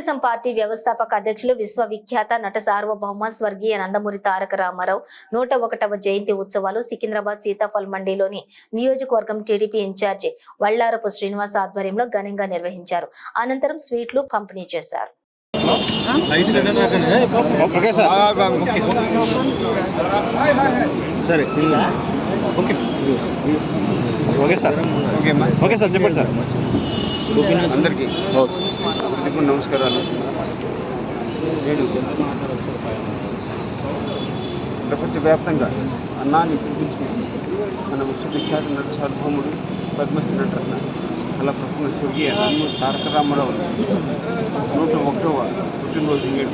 Telugu Desam party వ్యవస్థాపక అధ్యక్షులు విశ్వవిఖ్యాత నట సార్వభౌమ స్వర్గీయ నందమూరి తారక రామారావు 101వ జయంతి ఉత్సవాలు సికింద్రాబాద్ సీతాఫల్ మండీలోని నియోజకవర్గం టీడీపీ ఇన్ఛార్జి వల్లారపు శ్రీనివాస్ ఆధ్వర్యంలో ఘనంగా నిర్వహించారు. అనంతరం స్వీట్లు పంపిణీ చేశారు. అందరికీ నమస్కారాలు. నేను ప్రపంచవ్యాప్తంగా అన్నాన్ని పిలిపించుకుని మన విశ్వవిఖ్యాత నట సార్వభౌముడు పద్మశ్రీ నటరత్న అలా ప్రపంచ స్వర్గీయ నందమూరి తారక రామారావు 101వ పుట్టినరోజు నేడు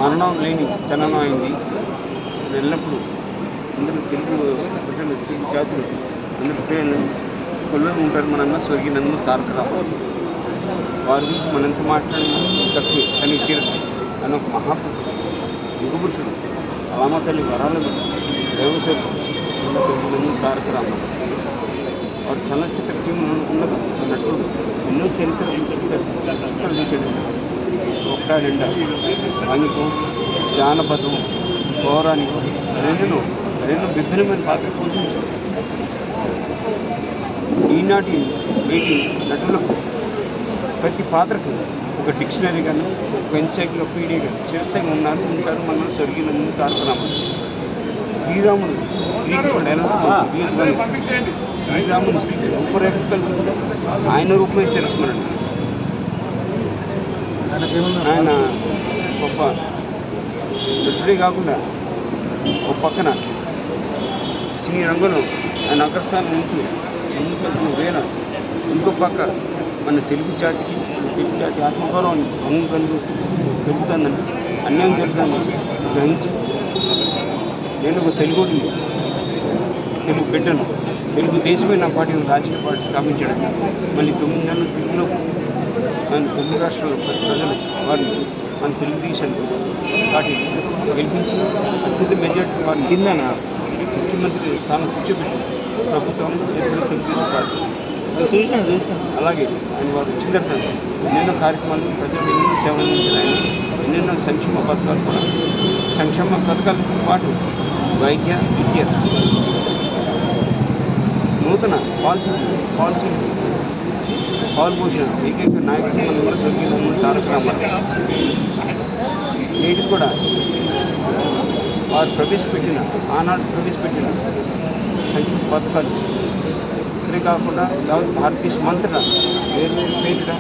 మరణం లేని జననం అయింది. ఎల్లప్పుడూ అందరూ తెలుగు ప్రజలు తెలుగు జాతులు అందరూ పేర్లు కొల్లలు ఉంటారు. మన అన్న స్వర్గీయ నందమూరి తారక రామారావు వారి గురించి మనం ఎంత మాట్లాడినా తక్కువ కానీ తీరదు. ఆయన ఒక మహాపురుషుడు, యుగపురుషుడు, రామ తల్లి వరాలు దైవసేపు నందమూరి తారక రామారావు. వారు చలనచిత్ర సీమలు ఉన్నది నటుడు. ఎన్నో చిత్రాలు తీసాడు. ఒక్క రెండా సాంఘికం, జానపదం, పౌరాణికం రెండును విభిన్నమైన పాత్ర పోషించాడు. ఈనాటి నేటి నటులకు ప్రతి పాత్రకు ఒక డిక్షనరీ కానీ ఒక ఎన్సైక్లోపీడియా కానీ చేస్తే ఉంటారు మన స్వర్గీయ నందమూరి తారక రామారావు. శ్రీరాముడు శ్రీకృష్ణుడు ఎలా శ్రీరాముని రూపరేఖలు ఆయన రూపమే ఇచ్చారు స్మరణ. ఆయన గొప్ప నటుడే కాకుండా ఒక పక్కన సినీ రంగంలో ఆయన అగ్రస్థానం ఉంటూ ముందుకు వచ్చిన వేళ ఇంకో పక్క మన తెలుగు జాతి ఆత్మగౌరవం భంగం కలుగుతుందని అన్యాయం జరుగుతుందని గ్రహించి నేను ఒక తెలుగుని తెలుగు బిడ్డను తెలుగు దేశమే నా పార్టీని రాజకీయ పార్టీ స్థాపించడం మళ్ళీ 9 నెలలు తెలుగులో మన తెలుగు రాష్ట్రాల ప్రజలు వారిని మన తెలుగుదేశాన్ని పార్టీ గెలిపించి అత్యంత మెజార్టీ వారిని కిందన ముఖ్యమంత్రి స్థానం కూర్చోబెట్టి ప్రభుత్వం తెలుగుదేశం పార్టీ అలాగే ఆయన వారు వచ్చిన తర్వాత ఎన్నెన్నో కార్యక్రమాలు ప్రజలకు ఎన్నెన్నో సేవలు అందించారు. ఆయన ఎన్నెన్నో సంక్షేమ పథకాలు కూడా సంక్షేమ పథకాలతో పాటు వైద్య విద్య నూతన పాలసీ పాల్పోసిన ఏకైక నాయకత్వం కూడా స్వర్గీయ నందమూరి తారక రామారావు. నేటి కూడా వారు ఆనాడు ప్రవేశపెట్టిన సంక్షేమ పథకాలు ఇదే కాకుండా యావత్ భారతదేశమంతటా వేరు పేరుగా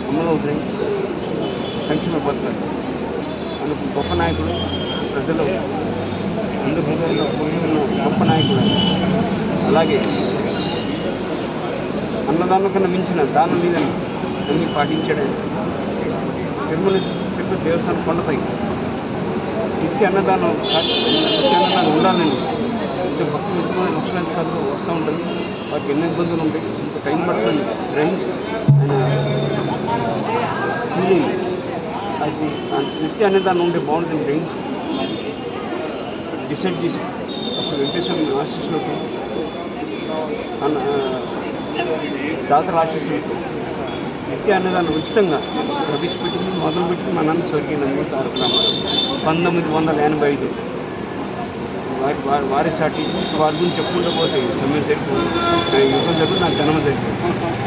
అమలవుతాయి సంక్షేమ పథకాలు. మనకు గొప్ప నాయకుడు, ప్రజలు అందరి హృదయంలో పొందిన గొప్ప నాయకుడు. అలాగే అన్నదానం కన్నా మించిన దానం లేదని అన్ని పాటించాడని తిరుపతి దేవస్థానం కొండపై నిత్య అన్నదానం ఉండాలని అంటే భక్తులు ఎక్కువ లక్షలాది కాదు వస్తూ ఉంటుంది. వారికి ఎన్నో ఇబ్బందులు ఉంటాయి, ఇంత టైం పడుతుంది గ్రహించి ఆయన అది నిత్య అన్నదానం ఉంటే బాగుంటుంది గ్రహించి డిసైడ్ చేసి అప్పుడు వెంకటేశ్వర ఆశీస్సులతో దాతల ఆశీస్సులతో నిత్య అన్నదానం ఉచితంగా ప్రవేశపెట్టింది మొదలుపెట్టింది మా నాన్న స్వర్గీయ నందమూరి తారక రామారావు 1985. వారి సాటి వారి గురించి చెప్పుకుంటూ పోతే సమయం సరిపోదు. యుగ చదువు నాకు జన్మ సరిపోదు.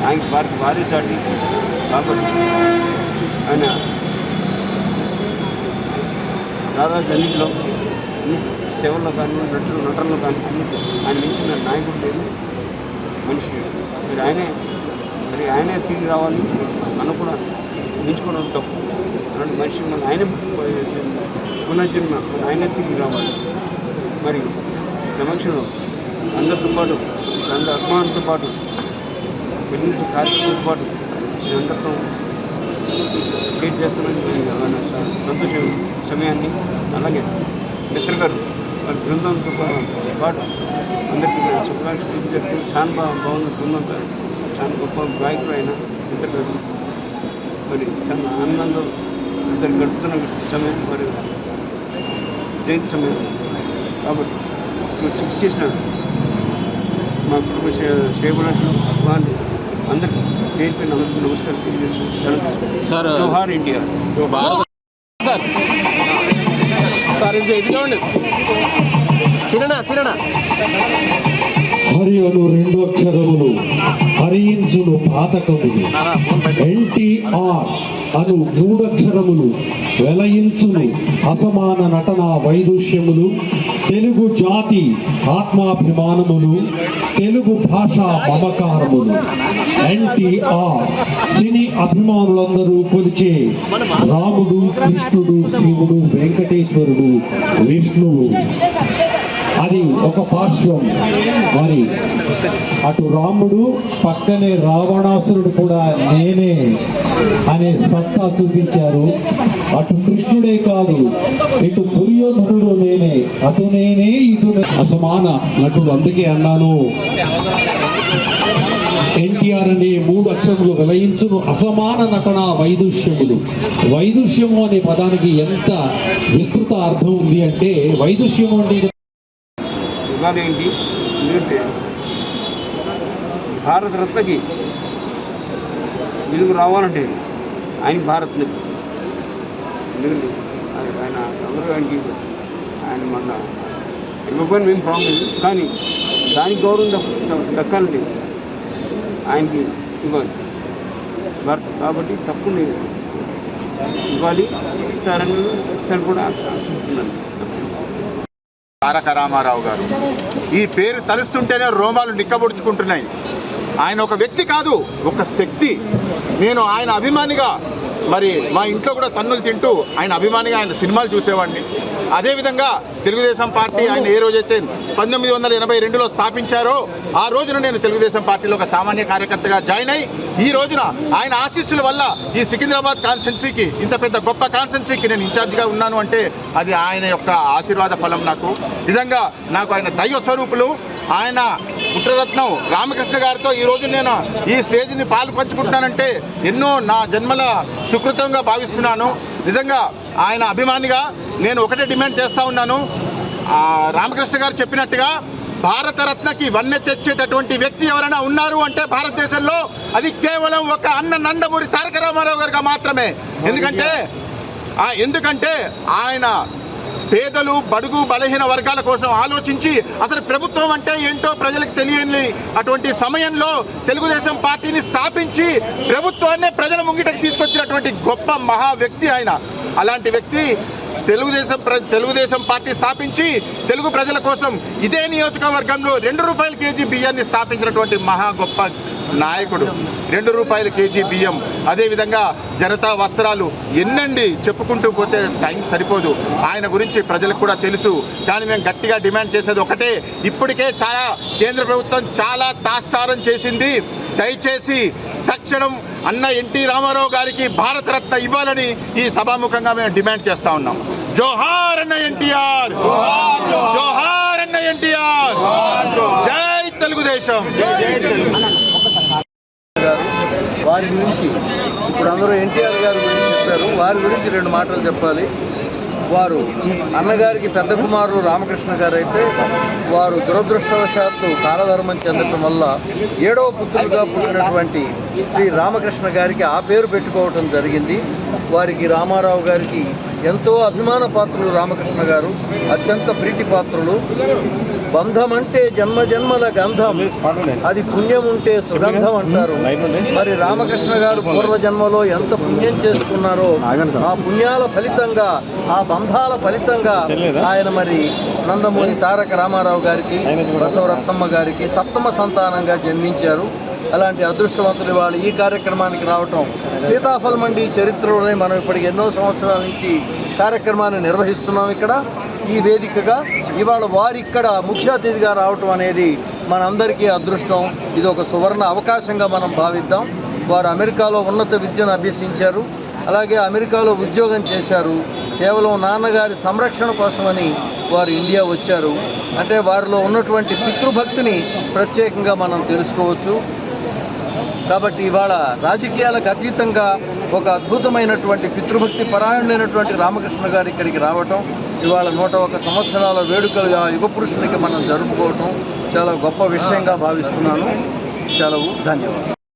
ఆయనకి వారి సాటి కాబట్టి ఆయన దాదాపు అన్నింటిలో సేవల్లో కానీ నటనలో కానీ అన్నింటిలో ఆయన మించిన నాయకుడు లేదు, మనిషి లేదు. మరి ఆయనే తిరిగి రావాలి మనం కూడా మించుకోవడం తప్పు. అలాంటి మనిషి మన ఆయన పునర్జన్మ ఆయనే తిరిగి రావాలి. మరి సమక్షంలో అందరితో పాటు అందరి అభిమానులతో పాటు ఎన్ని కార్యక్రమాలతో పాటు నేను అందరితో షేర్ చేస్తానని సంతోష సమయాన్ని. అలాగే మిత్ర గారు వారి బృందంతో పాటు అందరికీ శుభాకాంక్షలు చేస్తూ చాలా బాగుంది బృందం. చాలా గొప్ప గాయకుడు ఆయన మిత్ర గారు. మరి చాలా ఆనందంగా ఇద్దరు గడుపుతున్న సమయం మరి జయంతి సమయం కాబట్టి ఇప్పుడు చెక్ చేసిన మా కుటుంబ శ్రేయభిలాషులు అభిమానులు అందరికీ పేరు పేరు నమస్కారం తెలియజేస్తున్నాను. సెలవు తీసుకుంటాను. సార్ జోహార్ ఇండియా. సార్ సార్ ఇది చూడండి సిరణ హరి అను 2 అక్షరములు హరించును పాతకములు, NTR అను 3 అక్షరములు వెలయించును అసమాన నటన వైదుష్యములు, తెలుగు జాతి ఆత్మాభిమానములు, తెలుగు భాష మమకారములు. NTR సినీ అభిమానులందరూ కొలిచే రాముడు, కృష్ణుడు, శివుడు, వెంకటేశ్వరుడు, విష్ణువు. అది ఒక పార్శ్వం. మరి అటు రాముడు పక్కనే రావణాసురుడు కూడా నేనే అనే సత్తా చూపించారు. అటు కృష్ణుడే కాదు, ఇటు దుర్యోధనుడు నేనే, అటు నేనే, ఇటు అసమాన నటుడు. అందుకే అన్నాను NTR అనే 3 అక్షరములు వెలయించును అసమాన నటన వైదుష్యములు. వైదుష్యము అనే పదానికి ఎంత విస్తృత అర్థం ఉంది అంటే, వైదుష్యము అంటే ఇవాళ ఏంటి ఎందుకంటే భారతరత్నకి వెలుగు రావాలంటే ఆయన భారత్ని ఎందుకంటే ఆయన ఎవరు ఆయనకి ఆయన మన ఇవ్వకపోయిన మేము ప్రాబ్లం, కానీ దానికి గౌరవం దక్కాలంటే ఆయనకి ఇవ్వాలి భారత్. కాబట్టి తప్పకుండా ఇవ్వాలి, ఇస్తారని కూడా ఆశిస్తున్నాను. తారక రామారావు గారు, ఈ పేరు తలుస్తుంటేనే రోమాలు నిక్కబొడుచుకుంటున్నాయి. ఆయన ఒక వ్యక్తి కాదు, ఒక శక్తి. నేను ఆయన అభిమానిగా, మరి మా ఇంట్లో కూడా తన్నులు తింటూ ఆయన అభిమానిగా ఆయన సినిమాలు చూసేవాడిని. అదేవిధంగా తెలుగుదేశం పార్టీ ఆయన ఏ రోజైతే 1982లో స్థాపించారో ఆ రోజున నేను తెలుగుదేశం పార్టీలో ఒక సామాన్య కార్యకర్తగా జాయిన్ అయ్యి, ఈ రోజున ఆయన ఆశీస్సుల వల్ల ఈ సికింద్రాబాద్ కాన్స్టిట్యున్సీకి, ఇంత పెద్ద గొప్ప కాన్స్టిట్యున్సీకి నేను ఇన్ఛార్జిగా ఉన్నాను అంటే అది ఆయన యొక్క ఆశీర్వాద ఫలం. నిజంగా నాకు ఆయన దైవ స్వరూపులు. ఆయన పుత్రరత్నం రామకృష్ణ గారితో ఈ రోజు నేను ఈ స్టేజ్ని పాలు పంచుకుంటున్నానంటే ఎన్నో నా జన్మల సుకృతంగా భావిస్తున్నాను. నిజంగా ఆయన అభిమానిగా నేను ఒకటే డిమాండ్ చేస్తూ ఉన్నాను. రామకృష్ణ గారు చెప్పినట్టుగా భారతరత్నకి వన్నె తెచ్చేటటువంటి వ్యక్తి ఎవరైనా ఉన్నారు అంటే భారతదేశంలో అది కేవలం ఒక నందమూరి తారక రామారావు గారుగా మాత్రమే. ఎందుకంటే ఆయన పేదలు, బడుగు, బలహీన వర్గాల కోసం ఆలోచించి అసలు ప్రభుత్వం అంటే ఏంటో ప్రజలకు తెలియని అటువంటి సమయంలో తెలుగుదేశం పార్టీని స్థాపించి ప్రభుత్వాన్నే ప్రజల ముంగిటకు తీసుకొచ్చినటువంటి గొప్ప మహా వ్యక్తి ఆయన. అలాంటి వ్యక్తి తెలుగుదేశం పార్టీ స్థాపించి తెలుగు ప్రజల కోసం ఇదే నియోజకవర్గంలో 2 రూపాయల కేజీ బియ్యాన్ని స్థాపించినటువంటి మహా గొప్ప నాయకుడు. 2 రూపాయల కేజీ బియ్యం, అదేవిధంగా జనతా వస్త్రాలు, ఎన్నండి చెప్పుకుంటూ పోతే టైం సరిపోదు. ఆయన గురించి ప్రజలకు కూడా తెలుసు. కానీ మేము గట్టిగా డిమాండ్ చేసేది ఒకటే, ఇప్పటికే కేంద్ర ప్రభుత్వం చాలా తాత్సారం చేసింది. దయచేసి తక్షణం అన్న ఎన్టీ రామారావు గారికి భారతరత్న ఇవ్వాలని ఈ సభాముఖంగా మేము డిమాండ్ చేస్తా ఉన్నాం. జోహార్ అన్న ఎన్టీఆర్, జోహార్ అన్న ఎన్టీఆర్, జై తెలుగుదేశం. వారి గురించి ఇప్పుడు అందరూ ఎన్టీఆర్ గారి గురించి చెప్పారు. వారి గురించి 2 మాటలు చెప్పాలి. వారు అన్నగారికి పెద్ద కుమారుడు రామకృష్ణ గారు అయితే, వారు దురదృష్టవశాత్తు కాలధర్మం చెందటం వల్ల 7వ పుత్రులుగా పుట్టినటువంటి శ్రీ రామకృష్ణ గారికి ఆ పేరు పెట్టుకోవటం జరిగింది. వారికి రామారావు గారికి ఎంతో అభిమాన పాత్రులు రామకృష్ణ గారు, అత్యంత ప్రీతి పాత్రులు. బంధం అంటే జన్మ జన్మల గంధం, అది పుణ్యం ఉంటే సుగంధం అంటారు. మరి రామకృష్ణ గారు పూర్వజన్మలో ఎంత పుణ్యం చేసుకున్నారో ఆ పుణ్యాల ఫలితంగా, ఆ బంధాల ఫలితంగా ఆయన మరి నందమూరి తారక రామారావు గారికి, బసవరత్నమ్మ గారికి 7వ సంతానంగా జన్మించారు. అలాంటి అదృష్టవంతులు వాళ్ళు ఈ కార్యక్రమానికి రావటం, సీతాఫల్ మండి చరిత్రలోనే మనం ఇప్పటికి ఎన్నో సంవత్సరాల నుంచి కార్యక్రమాన్ని నిర్వహిస్తున్నాం. ఇక్కడ ఈ వేదికగా ఇవాళ వారు ఇక్కడ ముఖ్య అతిథిగా రావటం అనేది మనందరికీ అదృష్టం. ఇది ఒక సువర్ణ అవకాశంగా మనం భావిద్దాం. వారు అమెరికాలో ఉన్నత విద్యను అభ్యసించారు, అలాగే అమెరికాలో ఉద్యోగం చేశారు. కేవలం నాన్నగారి సంరక్షణ కోసమని వారు ఇండియా వచ్చారు. అంటే వారిలో ఉన్నటువంటి పితృభక్తిని ప్రత్యేకంగా మనం తెలుసుకోవచ్చు. కాబట్టి ఇవాళ రాజకీయాలకు అతీతంగా ఒక అద్భుతమైనటువంటి పితృభక్తి పరాయణులైనటువంటి రామకృష్ణ గారు ఇక్కడికి రావటం, ఇవాళ 101 సంవత్సరాల వేడుకలుగా యుగ పురుషునికి మనం జరుపుకోవటం చాలా గొప్ప విషయంగా భావిస్తున్నాను. సెలవు, ధన్యవాదాలు.